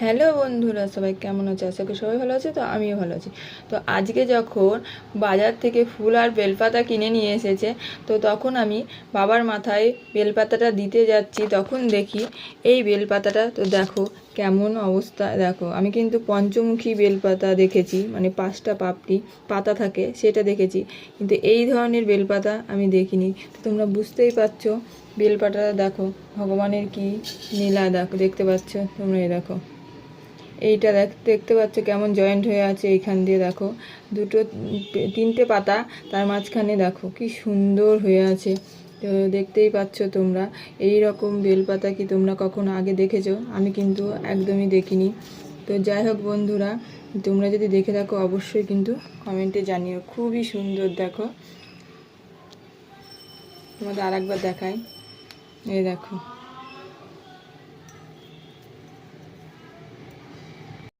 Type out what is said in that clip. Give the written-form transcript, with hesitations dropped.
Hello বন্ধুরা, সবাই কেমন আছে? আশা করি সবাই ভালো আছে। তো আমিও ভালো আছি। তো আজকে যখন বাজার থেকে ফুল আর বেলপাতা কিনে নিয়ে এসেছে, তো তখন আমি বাবার মাথায় বেলপাতাটা দিতে যাচ্ছি, তখন দেখি এই বেলপাতাটা, তো দেখো কেমন অবস্থা। দেখো, আমি কিন্তু পঞ্চমুখী বেলপাতা দেখেছি, মানে 5টা পাতা থাকে সেটা দেখেছি, কিন্তু এই ধরনের বেলপাতা আমি দেখিনি। তো তোমরা বুঝতেই পারছো বেলপাতাটা দেখো ভগবানের কি লীলা। দেখো, দেখতে পাচ্ছ তোমরা? এই দেখো, এইটা দেখতে পাচ্ছ কেমন জয়েন্ট হয়ে আছে। এইখান দিয়ে দেখো তিনটে পাতা, তার মাঝখানে দেখো কি সুন্দর হয়ে আছে। তো দেখতেই পাচ্ছ তোমরা। এই রকম বেলপাতা কি তোমরা কখনো আগে দেখেছো? আমি কিন্তু একদমই দেখিনি। তো যাই হোক বন্ধুরা, তোমরা যদি দেখে থাকো অবশ্যই কিন্তু কমেন্টে জানিও। খুবই সুন্দর। দেখো, তোমাদের আরেকবার দেখাই। এই দেখো।